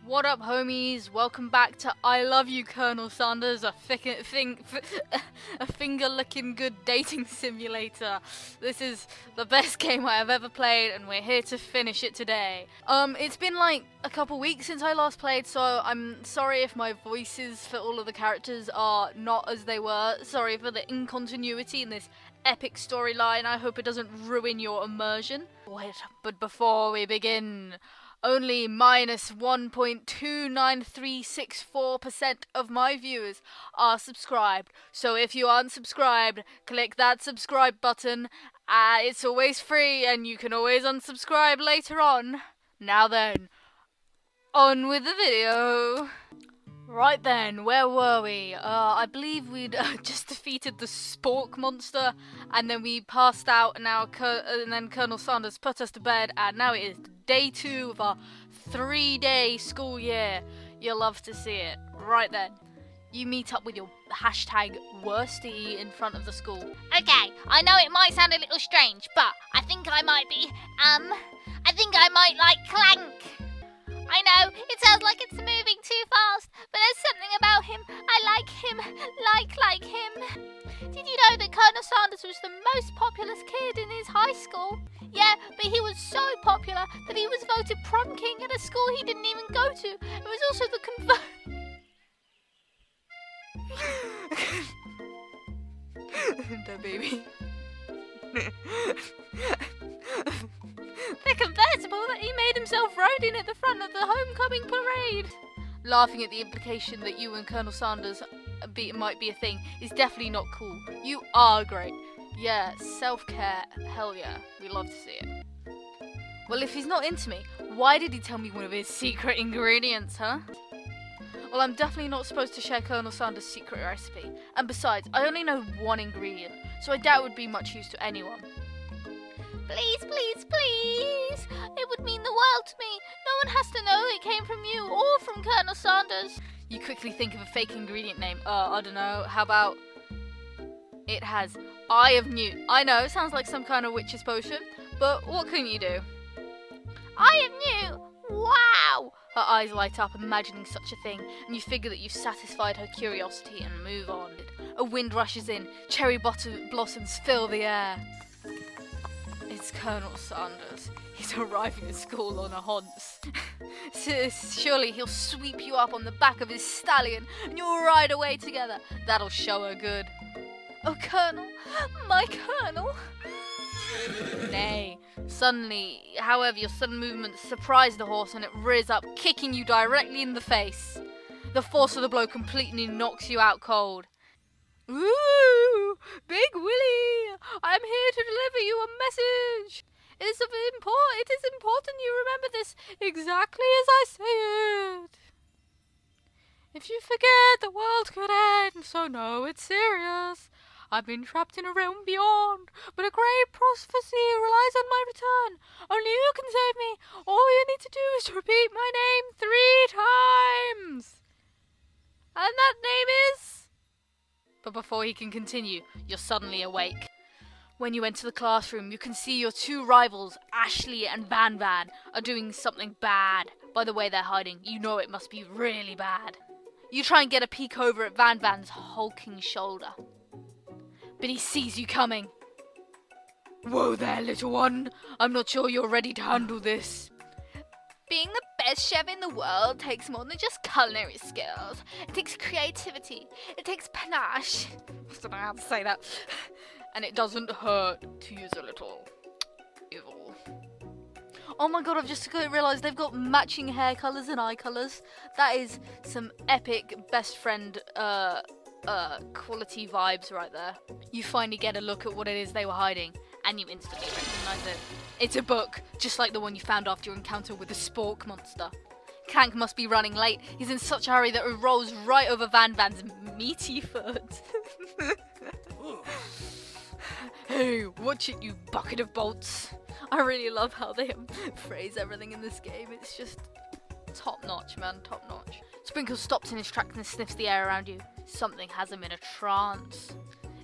What up, homies? Welcome back to I Love You, Colonel Sanders, a finger-licking good dating simulator. This is the best game I have ever played, and we're here to finish it today. It's been like a couple weeks since I last played, so I'm sorry if my voices for all of the characters are not as they were. Sorry for the incontinuity in this epic storyline. I hope it doesn't ruin your immersion. Wait, but before we begin, only minus 1.29364% of my viewers are subscribed. So if you aren't subscribed, click that subscribe button. It's always free and you can always unsubscribe later on. Now then, on with the video. Right then, where were we? I believe we'd just defeated the spork monster, and then we passed out, and then Colonel Sanders put us to bed, and now it is day 2 of our 3-day school year. You'll love to see it. Right then, you meet up with your hashtag worsty in front of the school. Okay, I know it might sound a little strange, but I think I might like Clank. I know, it sounds like it's moving too fast, but there's something about him. I like him, like him. Did you know that Colonel Sanders was the most populous kid in his high school? Yeah, but he was so popular that he was voted prom king at a school he didn't even go to. It was also the The baby. the convertible that he made himself rode in at the front of the homecoming parade. Laughing at the implication that you and Colonel Sanders might be a thing is definitely not cool. You are great. Yeah, self-care, hell yeah, we love to see it. Well, if he's not into me, why did he tell me one of his secret ingredients, huh? Well, I'm definitely not supposed to share Colonel Sanders' secret recipe. And besides, I only know one ingredient, so I doubt it would be much use to anyone. Please, please, please. It would mean the world to me. No one has to know it came from you or from Colonel Sanders. You quickly think of a fake ingredient name. I don't know, how about... It has Eye of Newt. I know, it sounds like some kind of witch's potion, but what can you do? Eye of Newt? Wow! Her eyes light up, imagining such a thing, and you figure that you've satisfied her curiosity and move on. A wind rushes in, cherry blossoms fill the air. It's Colonel Sanders. He's arriving at school on a Honce. Surely he'll sweep you up on the back of his stallion, and you'll ride away together. That'll show her good. Oh, Colonel! My Colonel! Nay. Suddenly, however, your sudden movements surprise the horse and it rears up, kicking you directly in the face. The force of the blow completely knocks you out cold. Ooh, Big Willie! I'm here to deliver you a message! It is important you remember this exactly as I say it. If you forget, the world could end, so no, it's serious. I've been trapped in a realm beyond, but a great prophecy relies on my return. Only you can save me. All you need to do is to repeat my name 3 times. And that name is... But before he can continue, you're suddenly awake. When you enter the classroom, you can see your 2 rivals, Ashley and Van Van, are doing something bad. By the way they're hiding, you know it must be really bad. You try and get a peek over at Van Van's hulking shoulder. But he sees you coming. Whoa there, little one. I'm not sure you're ready to handle this. Being the best chef in the world takes more than just culinary skills. It takes creativity. It takes panache. I don't know how to say that. And it doesn't hurt to use a little evil. Oh my god, I've just realised they've got matching hair colours and eye colours. That is some epic best friend quality vibes right there. You finally get a look at what it is they were hiding, and you instantly recognise it. It's a book, just like the one you found after your encounter with the spork monster. Clank must be running late. He's in such a hurry that it rolls right over Van Van's meaty foot. Hey, watch it, you bucket of bolts. I really love how they phrase everything in this game. It's just top notch, man, top notch. Sprinkle stops in his tracks and sniffs the air around you. Something has him in a trance.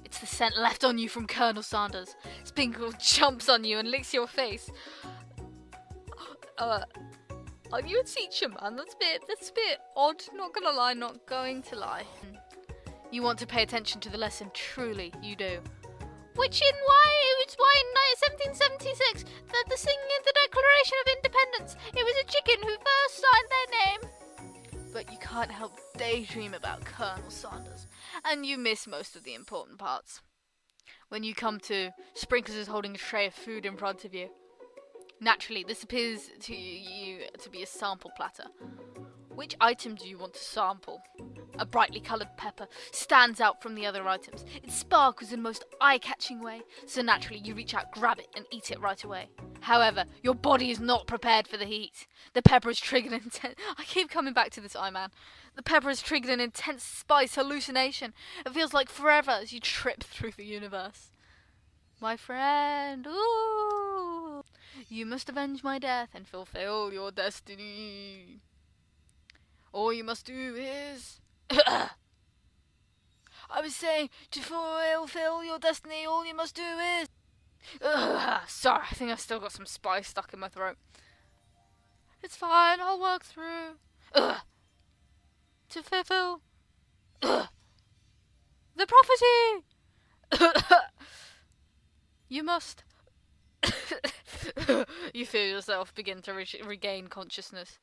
It's the scent left on you from Colonel Sanders. Sprinkle jumps on you and licks your face. Are you a teacher, man? That's a bit odd. Not gonna lie, not going to lie. You want to pay attention to the lesson, truly, you do. Which in why in 1776 the singing of the Declaration of Independence, it was a chicken who first signed their name. But you can't help daydream about Colonel Sanders, and you miss most of the important parts. When you come to, Sprinkles is holding a tray of food in front of you. Naturally, this appears to you to be a sample platter. Which item do you want to sample? A brightly coloured pepper stands out from the other items. It sparkles in the most eye-catching way, so naturally you reach out, grab it, and eat it right away. However, your body is not prepared for the heat. The pepper has triggered an intense... I keep coming back to this, man. The pepper has triggered an intense spice hallucination. It feels like forever as you trip through the universe. My friend, ooh, you must avenge my death and fulfill your destiny. All you must do is... I was saying, to fulfill your destiny, all you must do is... Sorry, I think I've still got some spice stuck in my throat. It's fine, I'll work through. To fulfill... the prophecy! You must... You feel yourself begin to regain consciousness.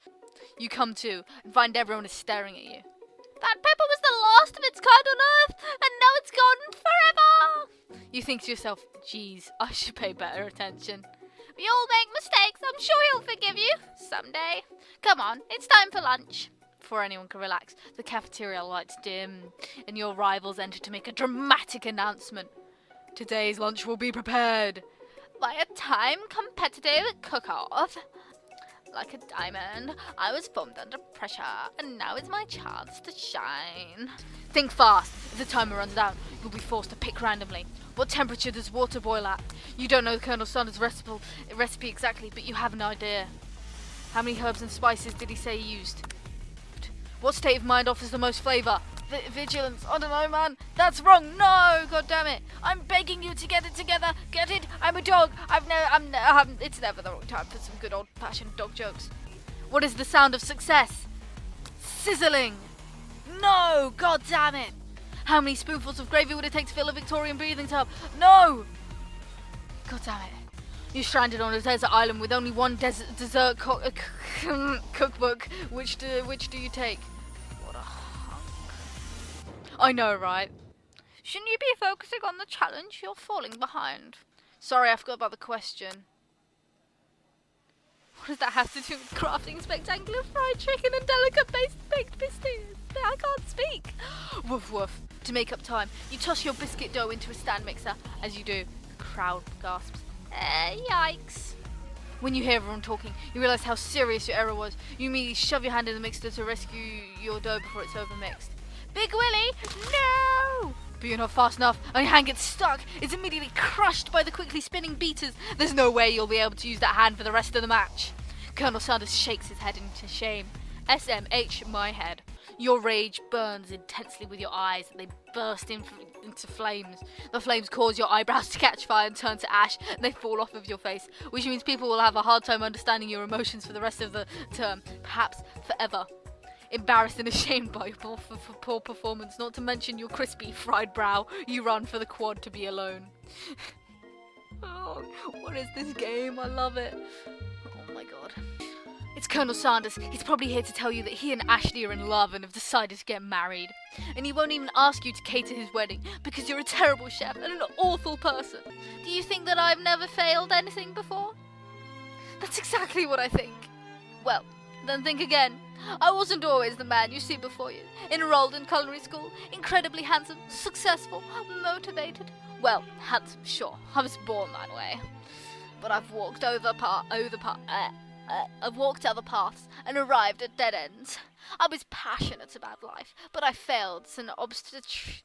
You come to and find everyone is staring at you. That pepper was the last of its kind on Earth, and now it's gone forever! You think to yourself, geez, I should pay better attention. We all make mistakes. I'm sure he'll forgive you. Someday. Come on, it's time for lunch. Before anyone can relax, the cafeteria lights dim, and your rivals enter to make a dramatic announcement. Today's lunch will be prepared by a time-competitive cook-off. Like a diamond, I was formed under pressure, and now is my chance to shine. Think fast. If the timer runs out, you'll be forced to pick randomly. What temperature does water boil at? You don't know Colonel Sanders' recipe exactly, but you have an idea. How many herbs and spices did he say he used? What state of mind offers the most flavour? Vigilance. I don't know, man. That's wrong. No, god damn it. I'm begging you to get it together. Get it? I'm a dog. It's never the wrong time for some good old-fashioned dog jokes. What is the sound of success? Sizzling. No, god damn it. How many spoonfuls of gravy would it take to fill a Victorian breathing tub? No. God damn it. You're stranded on a desert island with only one dessert cookbook. Which do you take? What a hunk. I know, right? Shouldn't you be focusing on the challenge? You're falling behind. Sorry, I forgot about the question. What does that have to do with crafting spectacular fried chicken and delicate baked biscuits? I can't speak. Woof woof. To make up time, you toss your biscuit dough into a stand mixer. As you do, the crowd gasps. Yikes. When you hear everyone talking, you realise how serious your error was. You immediately shove your hand in the mixer to rescue your dough before it's overmixed. Big Willie, no! But you're not fast enough, and your hand gets stuck. It's immediately crushed by the quickly spinning beaters. There's no way you'll be able to use that hand for the rest of the match. Colonel Sanders shakes his head into shame. SMH, my head. Your rage burns intensely with your eyes. They burst into flames. The flames cause your eyebrows to catch fire and turn to ash, and they fall off of your face, which means people will have a hard time understanding your emotions for the rest of the term, perhaps forever. Embarrassed and ashamed by your poor performance, not to mention your crispy fried brow, you run for the quad to be alone. Oh, what is this game? I love it. Oh my god. It's Colonel Sanders. He's probably here to tell you that he and Ashley are in love and have decided to get married. And he won't even ask you to cater his wedding because you're a terrible chef and an awful person. Do you think that I've never failed anything before? That's exactly what I think. Well, then think again. I wasn't always the man you see before you. Enrolled in culinary school, incredibly handsome, successful, motivated. Well, handsome, sure. I was born that way. But I've walked other paths and arrived at dead ends. I was passionate about life, but I failed as an obstetrician.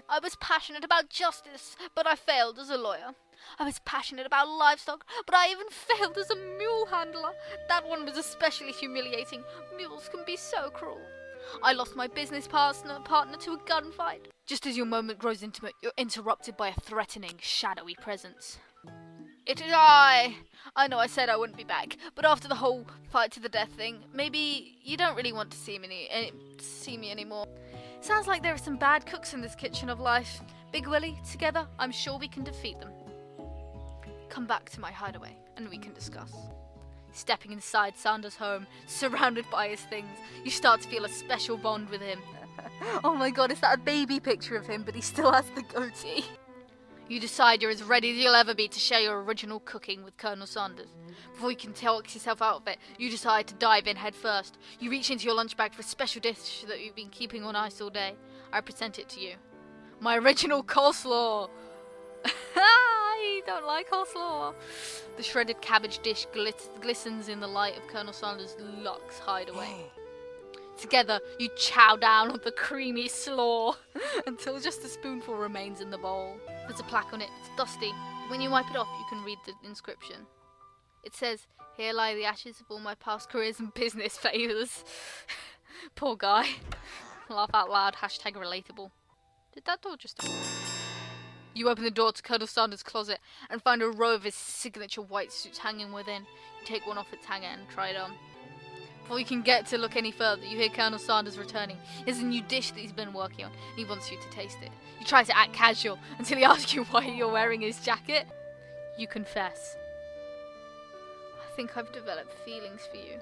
I was passionate about justice, but I failed as a lawyer. I was passionate about livestock, but I even failed as a mule handler. That one was especially humiliating. Mules can be so cruel. I lost my business partner to a gunfight. Just as your moment grows intimate, you're interrupted by a threatening, shadowy presence. It is I. I know I said I wouldn't be back, but after the whole fight to the death thing, maybe you don't really want to see me anymore. Sounds like there are some bad cooks in this kitchen of life. Big Willie, together, I'm sure we can defeat them. Come back to my hideaway, and we can discuss. Stepping inside Sanders' home, surrounded by his things, you start to feel a special bond with him. Oh my god, is that a baby picture of him, but he still has the goatee? You decide you're as ready as you'll ever be to share your original cooking with Colonel Sanders. Before you can talk yourself out of it, you decide to dive in head first. You reach into your lunch bag for a special dish that you've been keeping on ice all day. I present it to you. My original coleslaw! I don't like coleslaw. The shredded cabbage dish glistens in the light of Colonel Sanders' luxe hideaway. Together, you chow down on the creamy slaw until just a spoonful remains in the bowl. There's a plaque on it. It's dusty. When you wipe it off, you can read the inscription. It says, "Here lie the ashes of all my past careers and business failures." Poor guy. Laugh out loud. Hashtag relatable. Did that door just open? You open the door to Colonel Sanders' closet and find a row of his signature white suits hanging within. You take one off its hanger and try it on. Before you can get to look any further, you hear Colonel Sanders returning. He has a new dish that he's been working on, and he wants you to taste it. You try to act casual until he asks you why you're wearing his jacket. You confess. I think I've developed feelings for you.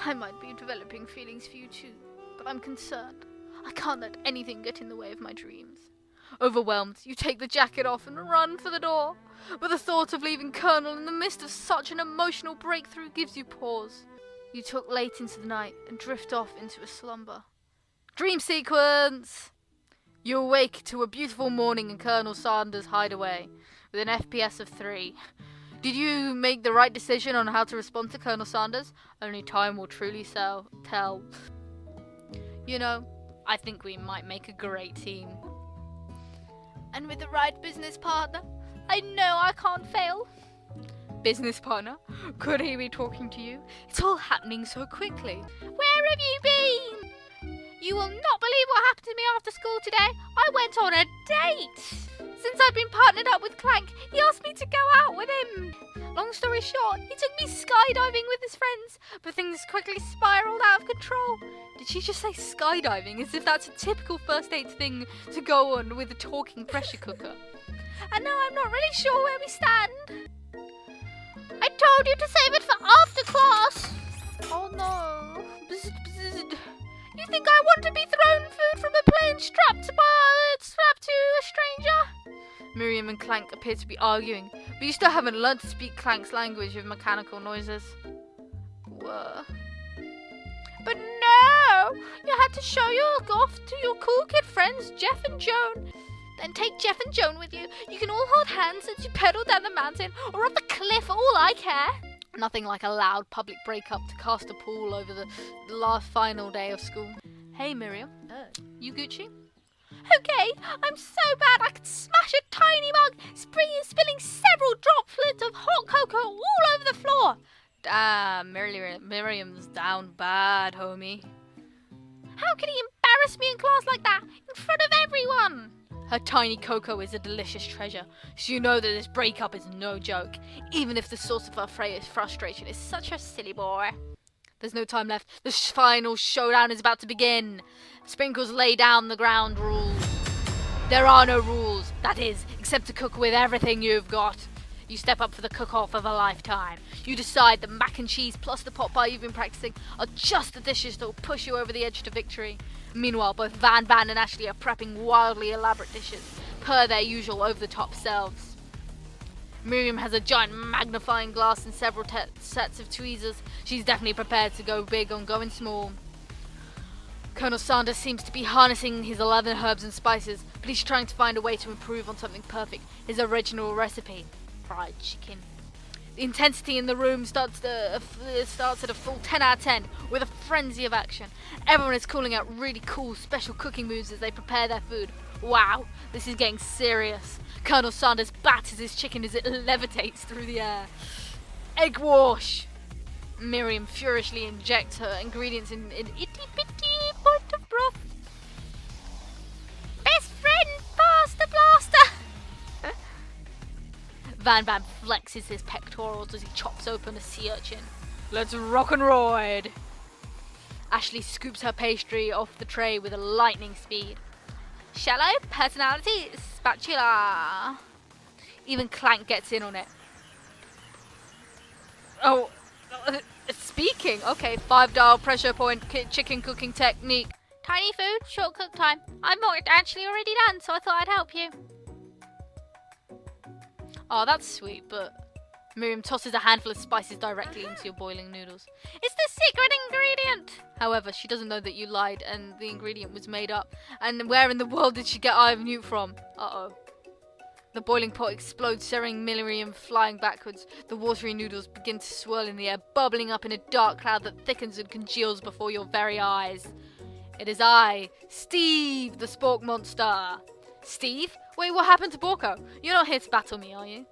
I might be developing feelings for you too, but I'm concerned. I can't let anything get in the way of my dreams. Overwhelmed, you take the jacket off and run for the door. But the thought of leaving Colonel in the midst of such an emotional breakthrough gives you pause. You talk late into the night and drift off into a slumber. Dream sequence! You awake to a beautiful morning in Colonel Sanders' hideaway with an FPS of 3. Did you make the right decision on how to respond to Colonel Sanders? Only time will truly tell. You know, I think we might make a great team. And with the right business partner, I know I can't fail. Business partner? Could he be talking to you? It's all happening so quickly. Where have you been? You will not believe what happened to me after school today. I went on a date. Since I've been partnered up with Clank, he asked me to go out with him. Long story short, he took me skydiving with his friends, but things quickly spiraled out of control. Did she just say skydiving as if that's a typical first date thing to go on with a talking pressure cooker? And now I'm not really sure where we stand. I told you to save it for after class. Oh no. Bzz, bzz. You think I want to be thrown food from a plane strapped to a stranger? Miriam and Clank appear to be arguing, but you still haven't learned to speak Clank's language of mechanical noises. Whoa. But no! You had to show your off to your cool kid friends, Jeff and Joan. Then take Jeff and Joan with you. You can all hold hands as you pedal down the mountain or up the cliff, all I care. Nothing like a loud public breakup to cast a pall over the last final day of school. Hey Miriam, you Gucci? Okay, I'm so bad I could smash a tiny mug, spilling several droplets of hot cocoa all over the floor. Damn, Miriam's down bad, homie. How can he embarrass me in class like that, in front of everyone? Her tiny cocoa is a delicious treasure, so you know that this breakup is no joke, even if the source of her frustration is such a silly boy. There's no time left. The final showdown is about to begin. Sprinkles lay down the ground rules. There are no rules, that is, except to cook with everything you've got. You step up for the cook-off of a lifetime. You decide the mac and cheese plus the pot pie you've been practicing are just the dishes that will push you over the edge to victory. Meanwhile, both Van and Ashley are prepping wildly elaborate dishes, per their usual over-the-top selves. Miriam has a giant magnifying glass and several sets of tweezers. She's definitely prepared to go big on going small. Colonel Sanders seems to be harnessing his 11 herbs and spices, but he's trying to find a way to improve on something perfect, his original recipe, fried chicken. The intensity in the room starts at a full 10 out of 10, with a frenzy of action. Everyone is calling out really cool special cooking moves as they prepare their food. Wow, this is getting serious. Colonel Sanders batters his chicken as it levitates through the air. Egg wash! Miriam furiously injects her ingredients in an itty-bitty pot of broth. Best friend, pass the blaster! Van Van flexes his pectorals as he chops open a sea urchin. Let's rock and roid! Ashley scoops her pastry off the tray with a lightning speed. Shallow personality spatula. Even Clank gets in on it. Oh, speaking. Okay, 5-dial pressure point chicken cooking technique. Tiny food, short cook time. I'm actually already done, so I thought I'd help you. Oh, that's sweet, but Miriam tosses a handful of spices directly into your boiling noodles. It's the secret ingredient! However, she doesn't know that you lied and the ingredient was made up. And where in the world did she get Eye of Newt from? Uh-oh. The boiling pot explodes, sending Miriam flying backwards. The watery noodles begin to swirl in the air, bubbling up in a dark cloud that thickens and congeals before your very eyes. It is I, Steve, the spork monster. Steve? Wait, what happened to Borko? You're not here to battle me, are you?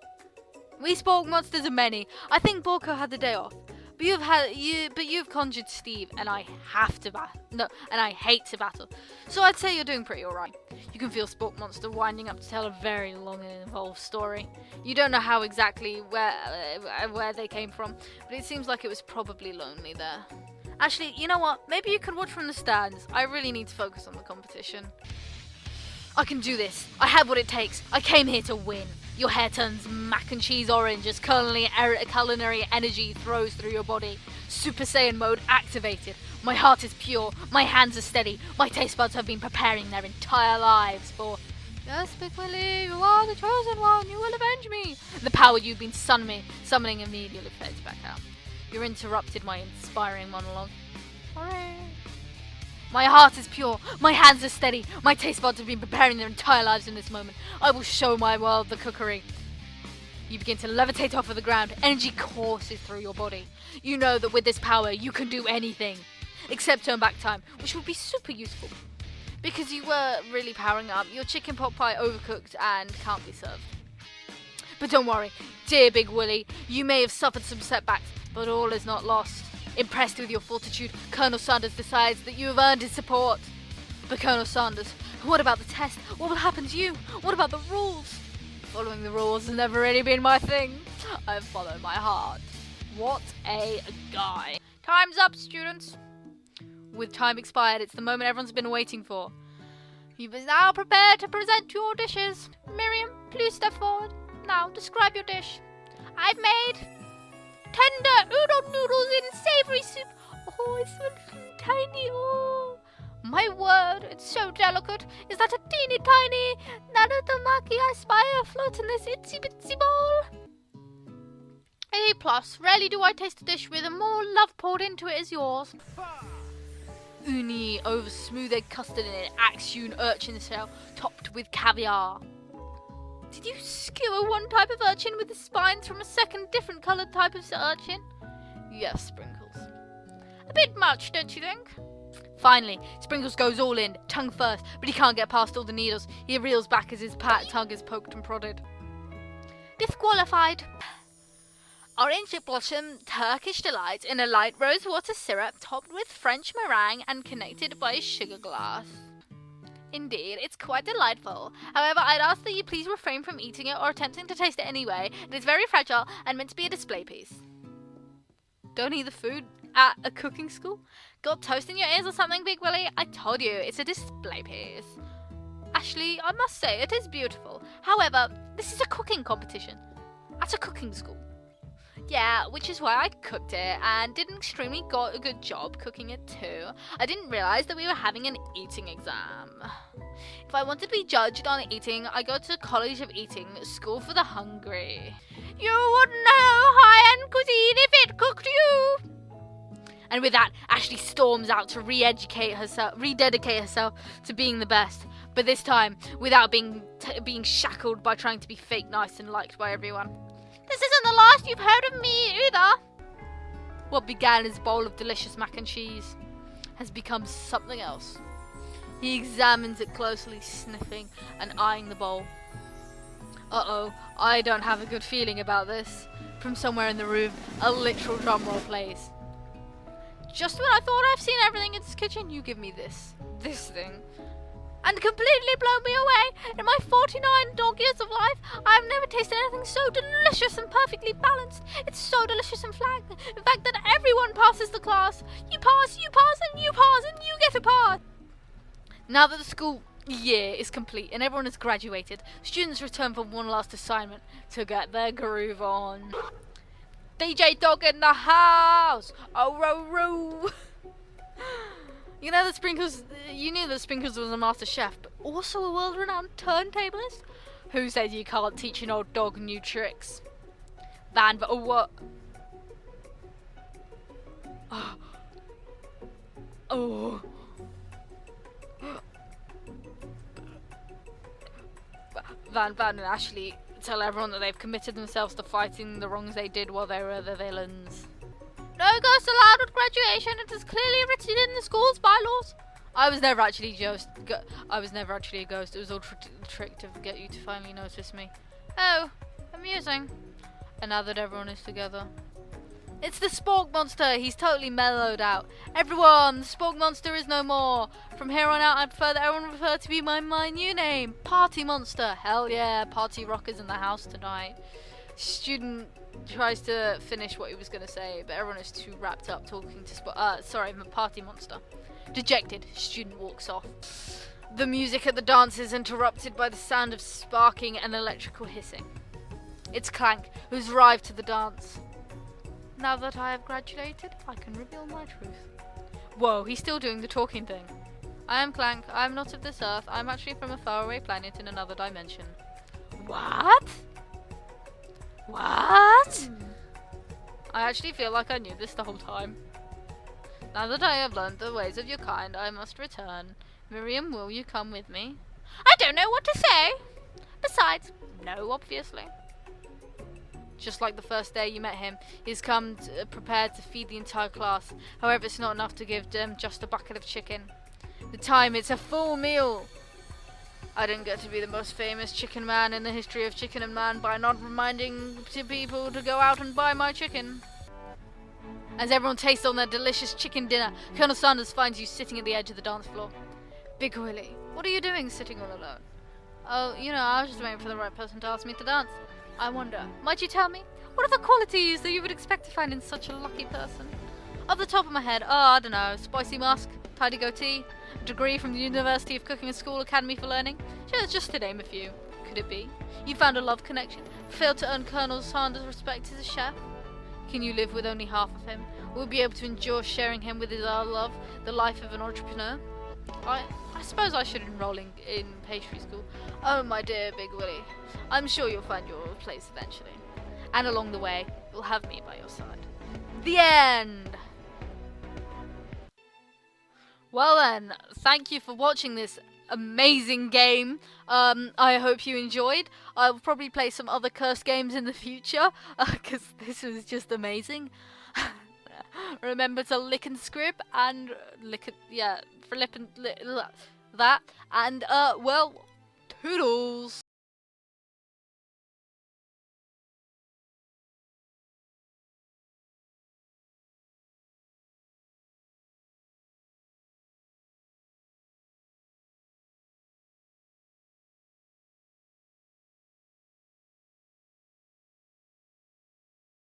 We spork monsters are many. I think Borko had the day off. But you've conjured Steve, and I have to battle. No, and I hate to battle. So I'd say you're doing pretty alright. You can feel Spork Monster winding up to tell a very long and involved story. You don't know how exactly where they came from, but it seems like it was probably lonely there. Actually, you know what? Maybe you could watch from the stands. I really need to focus on the competition. I can do this. I have what it takes. I came here to win. Your hair turns mac and cheese orange as culinary energy throws through your body. Super Saiyan mode activated. My heart is pure. My hands are steady. My taste buds have been preparing their entire lives for... Yes, Big Willie, you are the chosen one. You will avenge me. The power you've been summoning immediately fades back out. You're interrupted my inspiring monologue. Hooray. My heart is pure, my hands are steady, my taste buds have been preparing their entire lives in this moment. I will show my world the cookery. You begin to levitate off of the ground, energy courses through your body. You know that with this power, you can do anything. Except turn back time, which would be super useful. Because you were really powering up, your chicken pot pie overcooked and can't be served. But don't worry, dear Big Willie, you may have suffered some setbacks, but all is not lost. Impressed with your fortitude, Colonel Sanders decides that you have earned his support. But Colonel Sanders, what about the test? What will happen to you? What about the rules? Following the rules has never really been my thing. I follow my heart. What a guy. Time's up, students. With time expired, it's the moment everyone's been waiting for. You must now prepare to present your dishes. Miriam, please step forward. Now, describe your dish. I've made tender udon noodles in savory soup. Oh, it smells tiny. Oh, my word, it's so delicate. Is that a teeny tiny narutomaki I spy afloat in this itsy bitsy bowl? A+. Rarely do I taste a dish with more love poured into it as yours. Uni over smooth egg custard in an axe-hewn urchin shell topped with caviar. Did you skewer one type of urchin with the spines from a second different coloured type of urchin? Yes, Sprinkles. A bit much, don't you think? Finally, Sprinkles goes all in, tongue first, but he can't get past all the needles. He reels back as his tongue is poked and prodded. Disqualified. Orange blossom Turkish delight in a light rose water syrup topped with French meringue and connected by a sugar glass. Indeed, it's quite delightful. However, I'd ask that you please refrain from eating it or attempting to taste it anyway. It is very fragile and meant to be a display piece. Don't eat the food at a cooking school? Got toast in your ears or something, Big Willie? I told you, it's a display piece. Actually, I must say, it is beautiful. However, this is a cooking competition. At a cooking school. Yeah, which is why I cooked it and did an extremely good job cooking it too. I didn't realise that we were having an eating exam. If I wanted to be judged on eating, I go to College of Eating, School for the Hungry. You wouldn't know high-end cuisine if it cooked you! And with that, Ashley storms out to rededicate herself to being the best. But this time, without being shackled by trying to be fake nice and liked by everyone. This isn't the last you've heard of me either. What began as a bowl of delicious mac and cheese has become something else. He examines it closely, sniffing and eyeing the bowl. Uh-oh, I don't have a good feeling about this. From somewhere in the room, a literal drum roll plays. Just when I thought I've seen everything in this kitchen, you give me this thing. and completely blown me away. In my 49 dog years of life, I have never tasted anything so delicious and perfectly balanced. It's so delicious and flat. In fact, that everyone passes the class. You pass, and you pass, and you get a pass. Now that the school year is complete and everyone has graduated, students return for one last assignment to get their groove on. DJ Dog in the house! Oh, row, row! You knew that Sprinkles was a master chef, but also a world-renowned turntablist? Who said you can't teach an old dog new tricks? What? Oh. Van and Ashley tell everyone that they've committed themselves to fighting the wrongs they did while they were the villains. No ghosts allowed at graduation. It is clearly written in the school's bylaws. I was never actually a ghost. It was all a trick to get you to finally notice me. Oh, amusing. And now that everyone is together. It's the Spork Monster. He's totally mellowed out. Everyone, the Spork Monster is no more. From here on out, I prefer that everyone refer to be my new name, Party Monster. Hell yeah, party rockers in the house tonight. Student tries to finish what he was going to say, but everyone is too wrapped up talking to Party Monster. Dejected, student walks off. The music at the dance is interrupted by the sound of sparking and electrical hissing. It's Clank, who's arrived to the dance. Now that I have graduated, I can reveal my truth. Whoa, he's still doing the talking thing. I am Clank. I am not of this earth. I am actually from a faraway planet in another dimension. What? What? I actually feel like I knew this the whole time. Now that I have learned the ways of your kind, I must return. Miriam, will you come with me? I don't know what to say. Besides, no, obviously. Just like the first day you met him, he's come prepared to feed the entire class. However, it's not enough to give them just a bucket of chicken. The time, it's a full meal. I didn't get to be the most famous chicken man in the history of Chicken and Man by not reminding people to go out and buy my chicken. As everyone tastes on their delicious chicken dinner, Colonel Sanders finds you sitting at the edge of the dance floor. Big Willie, what are you doing sitting all alone? Oh, I was just waiting for the right person to ask me to dance. I wonder, might you tell me, what are the qualities that you would expect to find in such a lucky person? Off the top of my head, I don't know, spicy musk, tidy goatee, a degree from the University of Cooking and School Academy for Learning, just to name a few. Could it be? You found a love connection, failed to earn Colonel Sanders' respect as a chef? Can you live with only half of him? Will be able to endure sharing him with his love, the life of an entrepreneur? I suppose I should enroll in pastry school. Oh, my dear Big Willie, I'm sure you'll find your place eventually. And along the way, you'll have me by your side. The end! Well then, thank you for watching this amazing game. I hope you enjoyed. I'll probably play some other cursed games in the future, because this was just amazing. Remember to lick and scrib and that, and well, toodles.